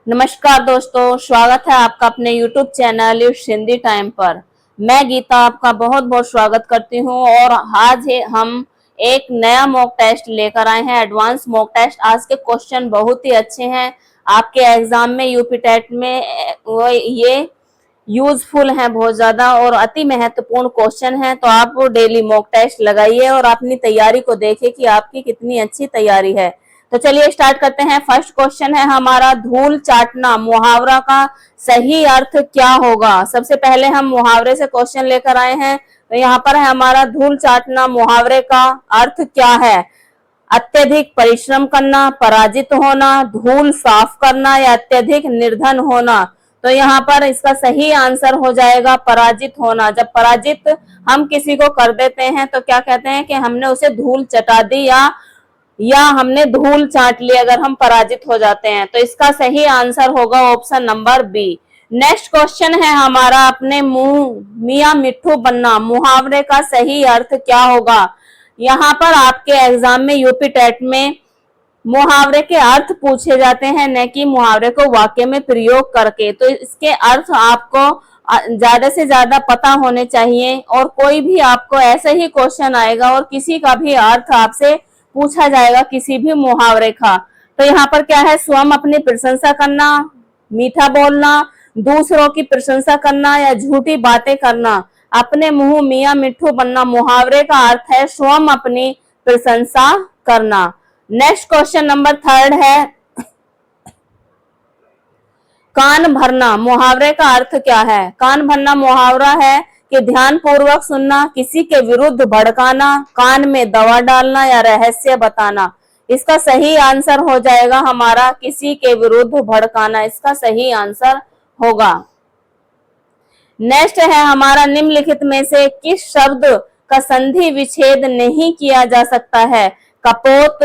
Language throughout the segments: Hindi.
नमस्कार दोस्तों, स्वागत है आपका अपने YouTube channel it's Hindi time पर। मैं गीता आपका बहुत बहुत स्वागत करती हूं और आज हम एक नया मॉक टेस्ट लेकर आए हैं, एडवांस मॉक टेस्ट। आज के क्वेश्चन बहुत ही अच्छे हैं, आपके एग्जाम में यूपी टेट में ये यूजफुल हैं बहुत ज्यादा और अति महत्वपूर्ण क्वेश्चन हैं। तो आप डेली मॉक टेस्ट लगाइए और अपनी तैयारी को देखिए कि आपकी कितनी अच्छी तैयारी है। तो चलिए स्टार्ट करते हैं। फर्स्ट क्वेश्चन है हमारा, धूल चाटना मुहावरा का सही अर्थ क्या होगा। सबसे पहले हम मुहावरे से क्वेश्चन लेकर आए हैं। तो यहाँ पर है हमारा, धूल चाटना मुहावरे का अर्थ क्या है। अत्यधिक परिश्रम करना, पराजित होना, धूल साफ करना या अत्यधिक निर्धन होना। तो यहाँ पर इसका सही आंसर हो जाएगा पराजित होना। जब पराजित हम किसी को कर देते हैं तो क्या कहते हैं कि हमने उसे धूल चटा दी या हमने धूल चाट ली अगर हम पराजित हो जाते हैं। तो इसका सही आंसर होगा option number B. Next question है हमारा, अपने मुंह मियां मिट्ठू बनना मुहावरे का सही अर्थ क्या होगा। यहाँ पर आपके एग्जाम में यूपी टेट में मुहावरे के अर्थ पूछे जाते हैं, न कि मुहावरे को वाक्य में प्रयोग करके। तो इसके अर्थ आपको ज्यादा से ज्यादा पता होने चाहिए और कोई भी आपको ऐसे ही क्वेश्चन आएगा और किसी का भी अर्थ आपसे पूछा जाएगा किसी भी मुहावरे का। तो यहाँ पर क्या है, स्वयं अपनी प्रशंसा करना, मीठा बोलना, दूसरों की प्रशंसा करना या झूठी बातें करना। अपने मुंह मियां मिट्ठू बनना मुहावरे का अर्थ है स्वयं अपनी प्रशंसा करना। नेक्स्ट क्वेश्चन नंबर थर्ड है, कान भरना मुहावरे का अर्थ क्या है। कान भरना मुहावरा है कि ध्यान पूर्वक सुनना, किसी के विरुद्ध भड़काना, कान में दवा डालना या रहस्य बताना। इसका सही आंसर हो जाएगा हमारा किसी के विरुद्ध भड़काना, इसका सही आंसर होगा। नेक्स्ट है हमारा, निम्नलिखित में से किस शब्द का संधि विच्छेद नहीं किया जा सकता है। कपोत,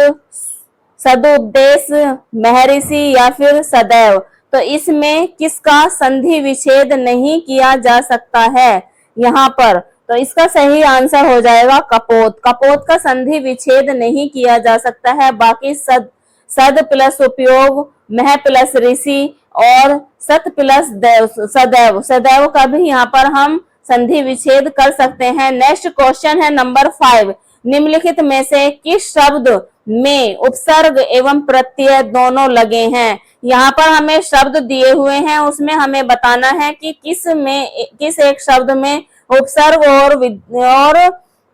सदुद्देश, महर्षि या फिर सदैव। तो इसमें किसका संधि विच्छेद नहीं किया जा सकता है यहाँ पर। तो इसका सही आंसर हो जाएगा कपोत। कपोत का संधि विच्छेद नहीं किया जा सकता है। बाकी सद प्लस उपयोग, मह प्लस ऋषि और सत प्लस सदैव, सदैव का भी यहाँ पर हम संधि विच्छेद कर सकते हैं। नेक्स्ट क्वेश्चन है नंबर 5, निम्नलिखित में से किस शब्द में उपसर्ग एवं प्रत्यय दोनों लगे हैं। यहाँ पर हमें शब्द दिए हुए हैं, उसमें हमें बताना है कि किस एक शब्द में उपसर्ग और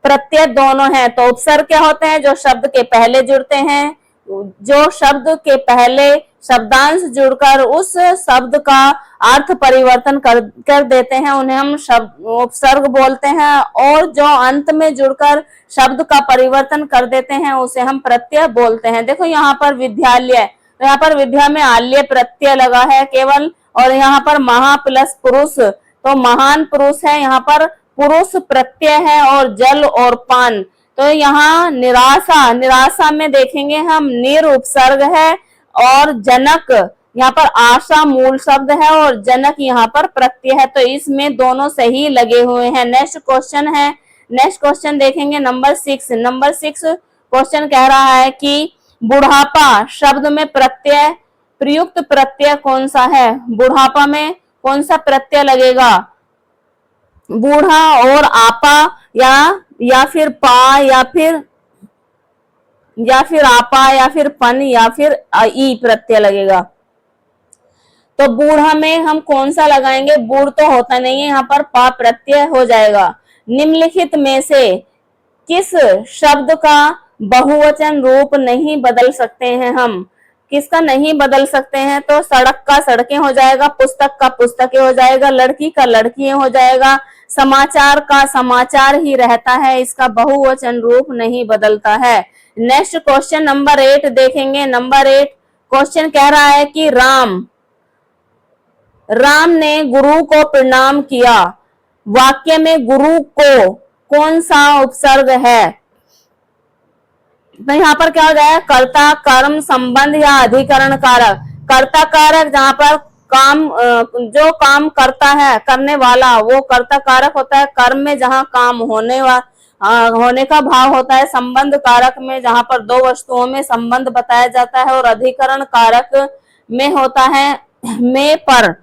प्रत्यय दोनों हैं। तो उपसर्ग क्या होते हैं, जो शब्द के पहले जुड़ते हैं, जो शब्द के पहले शब्दांश जुड़कर उस शब्द का अर्थ परिवर्तन कर देते हैं, उन्हें हम उपसर्ग बोलते हैं। और जो अंत में जुड़कर शब्द का परिवर्तन कर देते हैं उसे हम प्रत्यय बोलते हैं। देखो यहाँ पर विद्यालय, तो यहाँ पर विद्या में आल्य प्रत्यय लगा है केवल, और यहाँ पर महा प्लस पुरुष, तो महान पुरुष है, यहाँ पर पुरुष प्रत्यय है, और जल और पान। तो यहाँ निराशा, निराशा में देखेंगे हम निर उपसर्ग है और जनक यहाँ पर आशा मूल शब्द है और जनक यहाँ पर प्रत्यय है। तो इसमें दोनों सही लगे हुए हैं। नेक्स्ट क्वेश्चन है, नेक्स्ट क्वेश्चन देखेंगे नंबर 6। नंबर 6 क्वेश्चन कह रहा है कि बुढ़ापा शब्द में प्रत्यय प्रयुक्त प्रत्यय कौन सा है। बुढ़ापा में कौन सा प्रत्यय लगेगा। बूढ़ा और आपा या फिर पा या फिर आपा या फिर पन या फिर ई प्रत्यय लगेगा। तो बूढ़ा में हम कौन सा लगाएंगे, बूढ़ तो होता नहीं है, यहाँ पर पा प्रत्यय हो जाएगा। निम्नलिखित में से किस शब्द का बहुवचन रूप नहीं बदल सकते हैं हम। किसका नहीं बदल सकते हैं, तो सड़क का सड़कें हो जाएगा, पुस्तक का पुस्तकें हो जाएगा, लड़की का लड़कियां हो जाएगा, समाचार का समाचार ही रहता है, इसका बहुवचन रूप नहीं बदलता है। नेक्स्ट क्वेश्चन नंबर 8 देखेंगे। नंबर 8 क्वेश्चन कह रहा है कि राम ने गुरु को प्रणाम किया। वाक्य में गुरु को कौन सा उपसर्ग है। तो यहाँ पर क्या हो जाएगा, कर्ता, कर्म, संबंध या अधिकरण कारक। कर्ता कारक जहाँ पर काम, जो काम करता है करने वाला वो कर्ता कारक होता है। कर्म में जहाँ काम होने का भाव होता है। संबंध कारक में जहाँ पर दो वस्तुओं में संबंध बताया जाता है। और अधिकरण कारक में होता है में पर,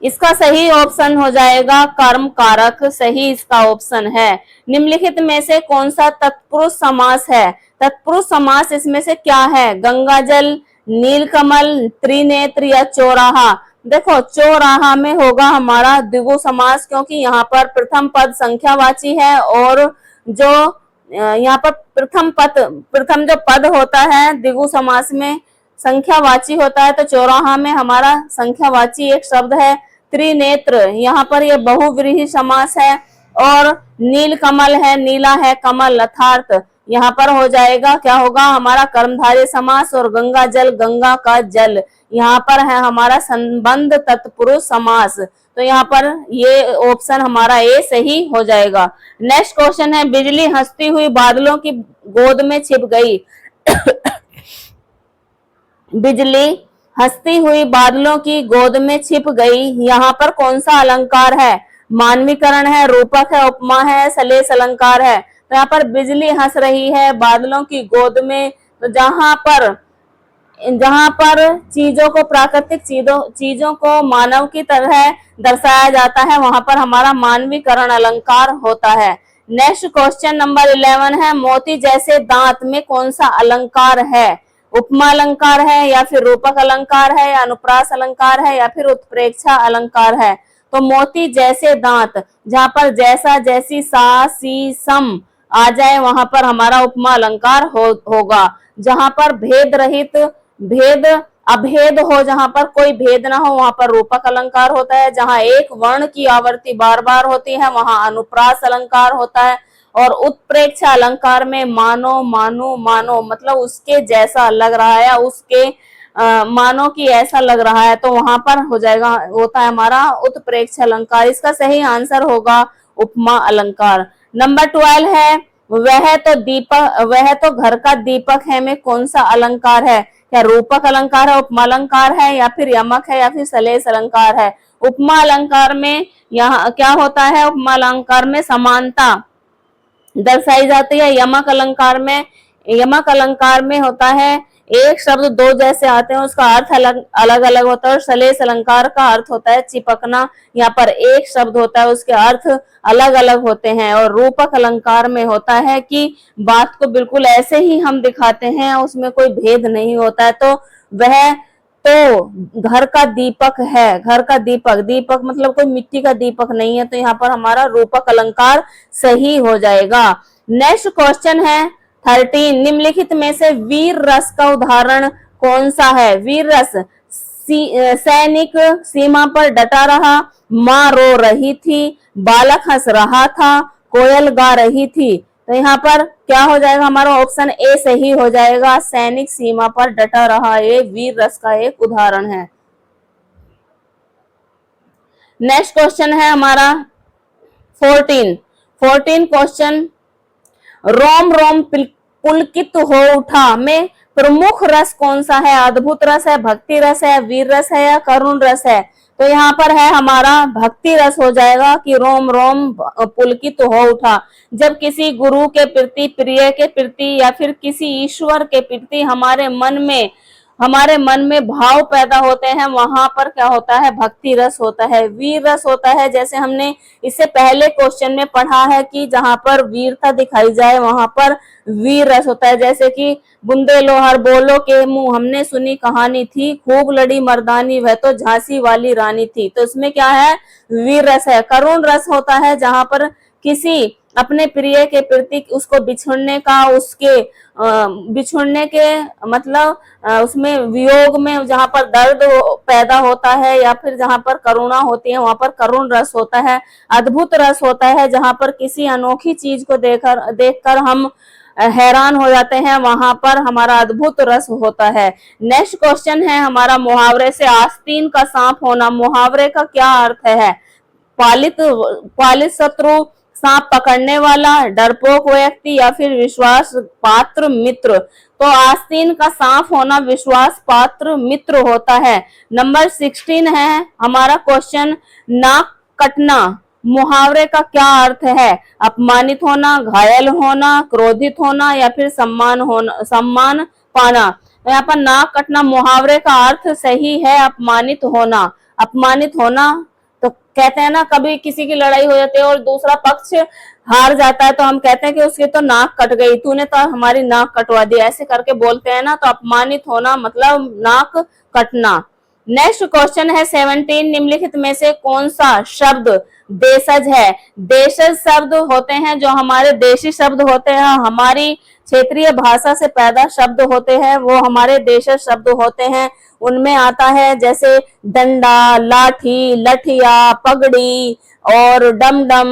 इसका सही ऑप्शन हो जाएगा कर्म कारक, सही इसका ऑप्शन है। निम्नलिखित में से कौन सा तत्पुरुष समास है? तत्पुरुष समास इसमें से क्या है? गंगाजल, नीलकमल, त्रिनेत्र या चौराहा? देखो चौराहा में होगा हमारा द्विगु समास, क्योंकि यहाँ पर प्रथम पद संख्यावाची है और जो यहाँ पर प्रथम जो पद होता है द्विगु समास में संख्यावाची होता है, तो चौराहा में हमारा संख्यावाची एक शब्द है। त्रिनेत्र यहाँ पर ये बहुव्रीहि समास है और नीलकमल है, नीला है कमल अर्थात यहाँ पर हो जाएगा क्या होगा हमारा कर्मधारय समास। और गंगा जल, गंगा का जल, यहाँ पर है हमारा संबंध तत्पुरुष समास। तो यहाँ पर ये ऑप्शन हमारा ए सही हो जाएगा। नेक्स्ट क्वेश्चन है बिजली हंसती हुई बादलों की गोद में छिप गई। बिजली हंसती हुई बादलों की गोद में छिप गई, यहाँ पर कौन सा अलंकार है? मानवीकरण है, रूपक है, उपमा है, सलेस अलंकार है? तो यहाँ पर बिजली हंस रही है बादलों की गोद में, तो जहां पर चीजों को, प्राकृतिक चीजों को मानव की तरह दर्शाया जाता है, वहां पर हमारा मानवीकरण अलंकार होता है। नेक्स्ट क्वेश्चन नंबर 11 है मोती जैसे दांत में कौन सा अलंकार है? उपमा अलंकार है या फिर रूपक अलंकार है या अनुप्रास अलंकार है या फिर उत्प्रेक्षा अलंकार है? तो मोती जैसे दांत, जहां पर जैसा, जैसी, सा, सी, सम आ जाए वहां पर हमारा उपमा अलंकार होगा। जहां पर भेद रहित, भेद अभेद हो, जहां पर कोई भेद ना हो वहां पर रूपक अलंकार होता है। जहां एक वर्ण की आवृत्ति बार बार होती है वहां अनुप्रास अलंकार होता है। और उत्प्रेक्षा अलंकार में मानो, मानो, मानो मतलब उसके जैसा लग रहा है, उसके मानो कि ऐसा लग रहा है, तो वहां पर हो जाएगा, होता है हमारा उत्प्रेक्षा अलंकार। इसका सही आंसर होगा उपमा अलंकार। नंबर 12 है वह तो घर का दीपक है में कौन सा अलंकार है? क्या रूपक अलंकार है, उपमा अलंकार है या फिर यमक है या फिर सलेस अलंकार है? उपमा अलंकार में यहाँ क्या होता है? उपमा अलंकार में समानता दर्शाई जाती है। यमक अलंकार में होता है एक शब्द दो जैसे आते हैं, उसका अर्थ अलग अलग होता है। और सलेस अलंकार का अर्थ होता है चिपकना, यहाँ पर एक शब्द होता है उसके अर्थ अलग अलग होते हैं। और रूपक अलंकार में होता है कि बात को बिल्कुल ऐसे ही हम दिखाते हैं, उसमें कोई भेद नहीं होता है। तो वह तो घर का दीपक है, घर का दीपक मतलब कोई मिट्टी का दीपक नहीं है, तो यहाँ पर हमारा रूपक अलंकार सही हो जाएगा। नेक्स्ट क्वेश्चन है 13 निम्नलिखित में से वीर रस का उदाहरण कौन सा है? वीर रस, सैनिक सीमा पर डटा रहा, माँ रो रही थी, बालक हंस रहा था, कोयल गा रही थी। तो यहाँ पर क्या हो जाएगा हमारा ऑप्शन ए सही हो जाएगा। सैनिक सीमा पर डटा रहा, ये वीर रस का एक उदाहरण है। नेक्स्ट क्वेश्चन है हमारा 14 क्वेश्चन रोम रोम पुलकित हो उठा में प्रमुख रस कौन सा है? अद्भुत रस है, भक्ति रस है, वीर रस है या करुण रस है? तो यहाँ पर है हमारा भक्ति रस हो जाएगा कि रोम रोम पुलकित हो उठा। जब किसी गुरु के प्रति, प्रिय के प्रति या फिर किसी ईश्वर के प्रति हमारे मन में भाव पैदा होते हैं, वहां पर क्या होता है? भक्ति रस होता है, वीर रस होता है। जैसे हमने इससे पहले क्वेश्चन में पढ़ा है कि जहां पर वीरता दिखाई जाए वहां पर वीर रस होता है। जैसे कि बुंदे लोहर बोलो के मुंह, हमने सुनी कहानी थी, खूब लड़ी मर्दानी वह तो झांसी वाली रानी थी। तो इसमें क्या है? वीर रस है। करुण रस होता है जहां पर किसी अपने प्रिय के प्रति उसको बिछुड़ने का, उसके बिछुड़ने के मतलब उसमें वियोग में जहां पर दर्द पैदा होता है या फिर जहां पर करुणा होती है वहां पर करुण रस होता है। अद्भुत रस होता है जहां पर किसी अनोखी चीज को देखकर हम हैरान हो जाते हैं, वहां पर हमारा अद्भुत रस होता है। नेक्स्ट क्वेश्चन है हमारा मुहावरे से आस्तीन का सांप होना। मुहावरे का क्या अर्थ है? पालित शत्रु, सांप पकड़ने वाला, डरपोक व्यक्ति या फिर विश्वास पात्र मित्र। तो आस्तीन का सांप होना विश्वास पात्र मित्र होता है। नंबर 16 है हमारा क्वेश्चन नाक कटना मुहावरे का क्या अर्थ है? अपमानित होना, घायल होना, क्रोधित होना या फिर सम्मान पाना। तो यहाँ पर नाक कटना मुहावरे का अर्थ सही है अपमानित होना। अपमानित होना तो कहते हैं ना, कभी किसी की लड़ाई हो जाती है और दूसरा पक्ष हार जाता है तो हम कहते हैं कि उसकी तो नाक कट गई, तूने तो हमारी नाक कटवा दी, ऐसे करके बोलते हैं ना। तो अपमानित होना मतलब नाक कटना। नेक्स्ट क्वेश्चन है 17, निम्नलिखित में से कौन सा शब्द देशज है? देशज शब्द होते हैं जो हमारे देशी शब्द होते हैं, हमारी क्षेत्रीय भाषा से पैदा शब्द होते हैं, वो हमारे देशज शब्द होते हैं। उनमें आता है जैसे डंडा, लाठी, लठिया, पगड़ी और डमडम,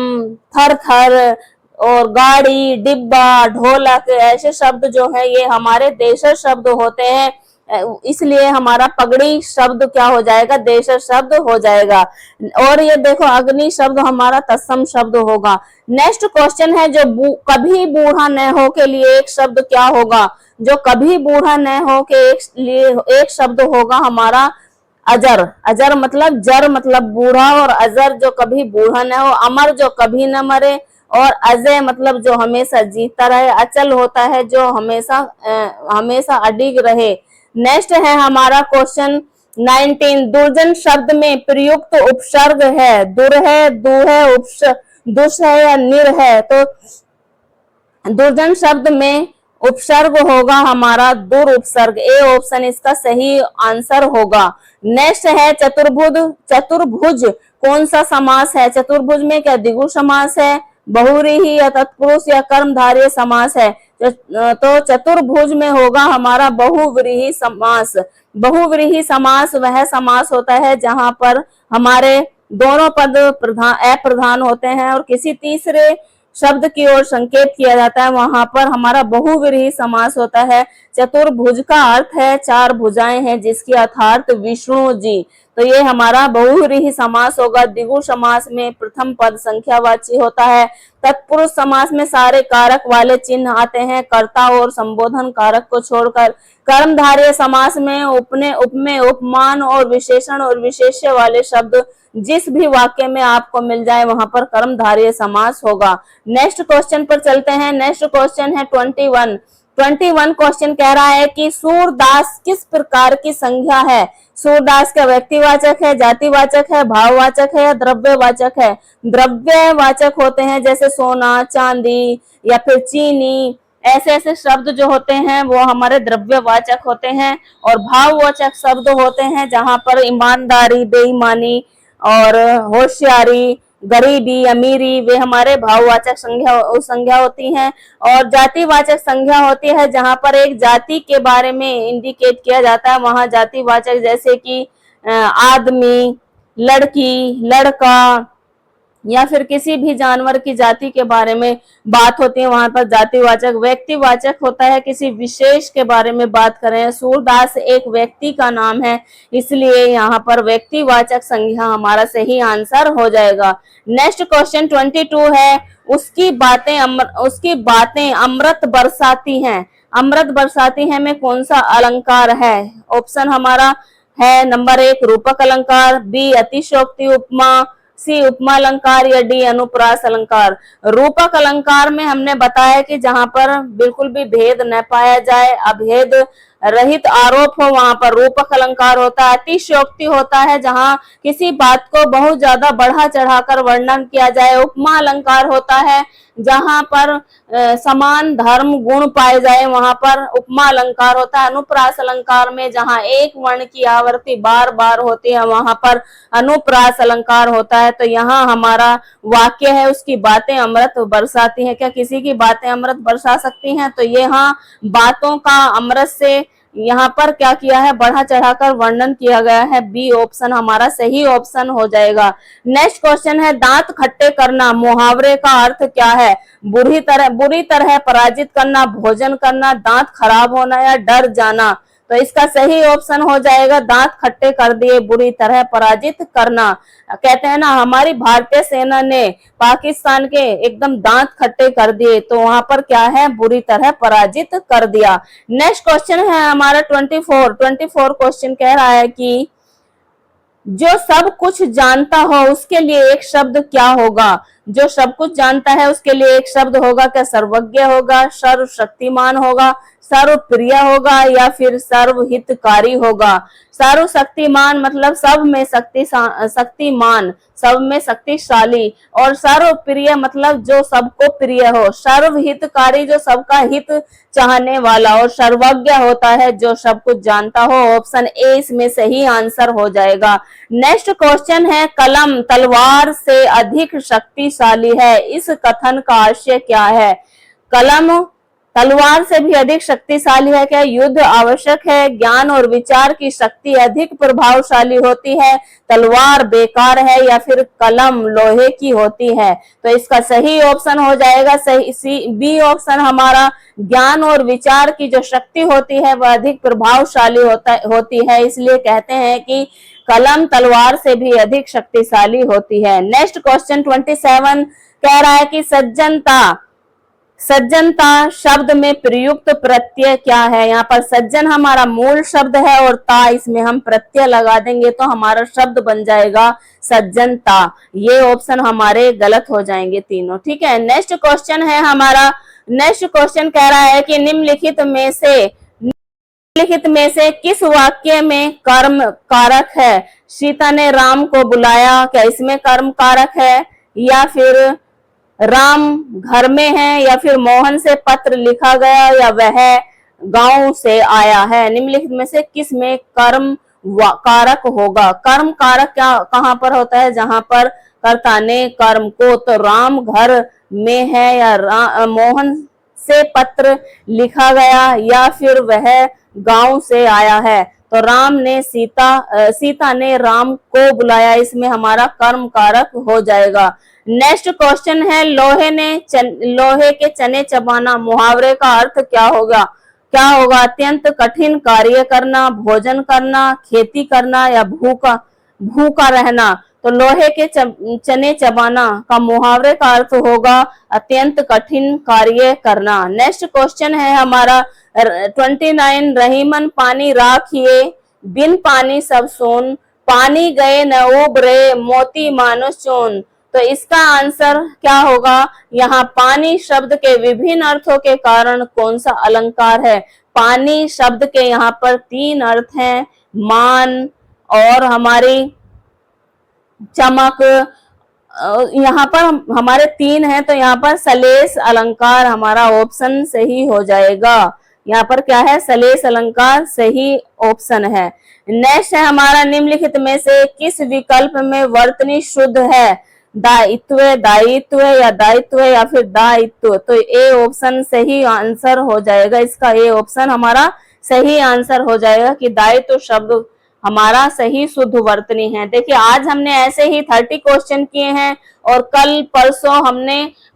थर थर और गाड़ी, डिब्बा, ढोलक, ऐसे शब्द जो है ये हमारे देशज शब्द होते हैं। इसलिए हमारा पगड़ी शब्द क्या हो जाएगा? देशज शब्द हो जाएगा। और ये देखो अग्नि शब्द हमारा तत्सम शब्द होगा। नेक्स्ट क्वेश्चन है जो कभी बूढ़ा न हो के लिए एक शब्द क्या होगा? जो कभी बूढ़ा न हो के एक शब्द होगा हमारा अजर। अजर मतलब जर मतलब बूढ़ा, और अजर जो कभी बूढ़ा न हो, अमर जो कभी न मरे, और अजय मतलब जो हमेशा जीतता रहे, अचल होता है जो हमेशा अडिग रहे। नेक्स्ट है हमारा क्वेश्चन 19, दुर्जन शब्द में प्रयुक्त उपसर्ग है? दुर है, दु है, दुष है या निर है? तो दुर्जन शब्द में उपसर्ग होगा हमारा दुर उपसर्ग। ए ऑप्शन इसका सही आंसर होगा। नेक्स्ट है चतुर्भुज। चतुर्भुज कौन सा समास है? चतुर्भुज में क्या द्विगु समास है, बहुव्रीहि या तत्पुरुष या कर्मधारय समास है? तो चतुर्भुज में होगा हमारा बहुव्रीहि समास। बहुव्रीहि समास वह समास होता है जहां पर हमारे दोनों पद अप्रधान होते हैं और किसी तीसरे शब्द की ओर संकेत किया जाता है, वहां पर हमारा बहुव्रीहि समास होता है। चतुर्भुज का अर्थ है चार भुजाएं हैं जिसकी अर्थात विष्णु जी। तो ये हमारा बहुव्रीहि समास होगा। द्विगु समास में प्रथम पद संख्यावाची होता है। तत्पुरुष समास में सारे कारक वाले चिन्ह आते हैं कर्ता और संबोधन कारक को छोड़कर। कर्मधारय समास में उपने, उपमेय, उपमान और विशेषण और विशेष्य वाले शब्द जिस भी वाक्य में आपको मिल जाए वहां पर कर्मधारय समास होगा। नेक्स्ट क्वेश्चन पर चलते हैं। नेक्स्ट क्वेश्चन है 21 क्वेश्चन कह रहा है कि सूरदास किस प्रकार की संज्ञा है? सूरदास का व्यक्तिवाचक है, जातिवाचक है, भाववाचक है या द्रव्यवाचक है? द्रव्यवाचक होते हैं जैसे सोना, चांदी या फिर चीनी, ऐसे ऐसे शब्द जो होते हैं वो हमारे द्रव्यवाचक होते हैं। और भाववाचक शब्द होते हैं जहां पर ईमानदारी, बेईमानी और होशियारी, गरीबी, अमीरी, वे हमारे भाववाचक संज्ञा होती हैं। और जातिवाचक संज्ञा होती है जहां पर एक जाति के बारे में इंडिकेट किया जाता है, वहां जातिवाचक जैसे कि आदमी, लड़की, लड़का या फिर किसी भी जानवर की जाति के बारे में बात होती है, वहां पर जातिवाचक। व्यक्तिवाचक होता है किसी विशेष के बारे में बात करें। सूरदास एक व्यक्ति का नाम है, इसलिए यहाँ पर व्यक्तिवाचक संज्ञा हमारा सही आंसर हो जाएगा। नेक्स्ट क्वेश्चन 22 है, उसकी बातें अमृत बरसाती हैं। अमृत बरसाती है में कौन सा अलंकार है? ऑप्शन हमारा है नंबर 1 रूपक अलंकार, बी अतिशयोक्ति उपमा, सी उपमा अलंकार या डी अनुप्रास अलंकार। रूपक अलंकार में हमने बताया कि जहां पर बिल्कुल भी भेद न पाया जाए, अभेद रहित आरोप हो, वहां पर रूपक अलंकार होता है। अतिशयोक्ति होता है जहां किसी बात को बहुत ज्यादा बढ़ा चढ़ाकर वर्णन किया जाए। उपमा अलंकार होता है जहां पर समान धर्म गुण पाए जाए, वहां पर उपमा अलंकार होता है। अनुप्रास अलंकार में जहां एक वर्ण की आवृत्ति बार बार होती है, वहां पर अनुप्रास अलंकार होता है। तो यहाँ हमारा वाक्य है उसकी बातें अमृत बरसाती हैं। क्या किसी की बातें अमृत बरसा सकती हैं? तो ये हाँ, बातों का अमृत से यहाँ पर क्या किया है, बढ़ा चढ़ाकर वर्णन किया गया है। बी ऑप्शन हमारा सही ऑप्शन हो जाएगा। नेक्स्ट क्वेश्चन है, दांत खट्टे करना मुहावरे का अर्थ क्या है? बुरी तरह पराजित करना, भोजन करना, दांत खराब होना या डर जाना? तो इसका सही ऑप्शन हो जाएगा दांत खट्टे कर दिए, बुरी तरह पराजित करना। कहते हैं ना हमारी भारतीय सेना ने पाकिस्तान के एकदम दांत खट्टे कर दिए, तो वहां पर क्या है, बुरी तरह पराजित कर दिया। नेक्स्ट क्वेश्चन है हमारा 24 क्वेश्चन कह रहा है कि जो सब कुछ जानता हो उसके लिए एक शब्द क्या होगा? जो सब कुछ जानता है उसके लिए एक शब्द होगा क्या? सर्वज्ञ होगा, सर्वशक्तिमान होगा, सर्वप्रिय होगा या फिर सर्वहितकारी होगा। सर्वशक्तिमान मतलब सब में शक्तिमान, सब में शक्तिशाली, और सर्वप्रिय मतलब जो सबको प्रिय हो। सर्वहितकारी जो सबका हित चाहने वाला, और सर्वज्ञ होता है जो सब कुछ जानता हो। ऑप्शन ए इसमें सही आंसर हो जाएगा। नेक्स्ट क्वेश्चन है, कलम तलवार से अधिक शक्तिशाली है, इस कथन का आशय क्या है? कलम तलवार से भी अधिक शक्तिशाली है क्या? युद्ध आवश्यक है, ज्ञान और विचार की शक्ति अधिक प्रभावशाली होती है, तलवार बेकार है, या फिर कलम लोहे की होती है? तो इसका सही ऑप्शन हो जाएगा सही बी ऑप्शन हमारा। ज्ञान और विचार की जो शक्ति होती है वह अधिक प्रभावशाली होती है, इसलिए कहते हैं कि कलम तलवार से भी अधिक शक्तिशाली होती है। नेक्स्ट क्वेश्चन 27 कह रहा है कि सज्जनता शब्द में प्रयुक्त प्रत्यय क्या है? यहाँ पर सज्जन हमारा मूल शब्द है और ता इसमें हम प्रत्यय लगा देंगे तो हमारा शब्द बन जाएगा सज्जनता। ये ऑप्शन हमारे गलत हो जाएंगे तीनों, ठीक है। नेक्स्ट क्वेश्चन है हमारा, नेक्स्ट क्वेश्चन कह रहा है कि निम्नलिखित में से किस वाक्य में कर्म कारक है? सीता ने राम को बुलाया, क्या इसमें कर्म कारक है? या फिर राम घर में है, या फिर मोहन से पत्र लिखा गया, या वह गांव से आया है? निम्नलिखित में से किस में कर्म कारक होगा? कर्म कारक क्या कहां पर होता है? जहां पर कर्ता ने कर्म को, तो राम घर में है, या मोहन से पत्र लिखा गया, या फिर वह गांव से आया है? तो सीता ने राम को बुलाया, इसमें हमारा कर्म कारक हो जाएगा। नेक्स्ट क्वेश्चन है, लोहे के चने चबाना, मुहावरे का अर्थ क्या होगा? अत्यंत कठिन कार्य करना, भोजन करना, खेती करना, या भूखा रहना? तो लोहे के चने चबाना का मुहावरे का अर्थ होगा अत्यंत कठिन कार्य करना। नेक्स्ट क्वेश्चन है हमारा 29, रहीमन पानी राखिए, बिन पानी सब सोन, पानी गए न उबरे, मोती मानो चून। तो इसका आंसर क्या होगा? यहाँ पानी शब्द के विभिन्न अर्थों के कारण कौन सा अलंकार है? पानी शब्द के यहाँ पर 3 अर्थ हैं, मान और हमारी चमक। यहाँ पर हमारे 3 हैं, तो यहाँ पर सलेस अलंकार हमारा ऑप्शन सही हो जाएगा। यहाँ पर क्या है? सलेस अलंकार सही ऑप्शन है। नेक्स्ट है हमारा, निम्नलिखित में से किस विकल्प में वर्तनी शुद्ध है? दायित्व, या फिर दायित्व? तो ए ऑप्शन सही आंसर हो जाएगा, इसका ए ऑप्शन हमारा सही आंसर हो जाएगा कि दायित्व शब्द हमारा सही शुद्ध वर्तनी है। देखिए आज हमने ऐसे ही 30 क्वेश्चन किए हैं, और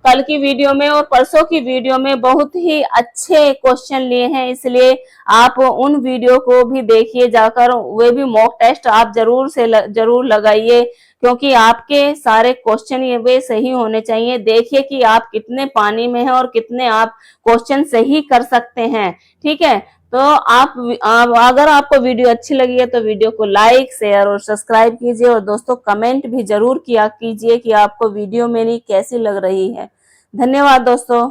कल की वीडियो में और परसों की वीडियो में बहुत ही अच्छे क्वेश्चन लिए हैं, इसलिए आप उन वीडियो को भी देखिए जाकर, वे भी मॉक टेस्ट आप जरूर लगाइए, क्योंकि आपके सारे क्वेश्चन ये वे सही होने चाहिए। देखिए कि आप कितने पानी में हैं और कितने आप क्वेश्चन सही कर सकते हैं, ठीक है। तो अगर आपको वीडियो अच्छी लगी है तो वीडियो को लाइक, शेयर और सब्सक्राइब कीजिए, और दोस्तों कमेंट भी जरूर किया कीजिए कि आपको वीडियो मेरी कैसी लग रही है। धन्यवाद दोस्तों।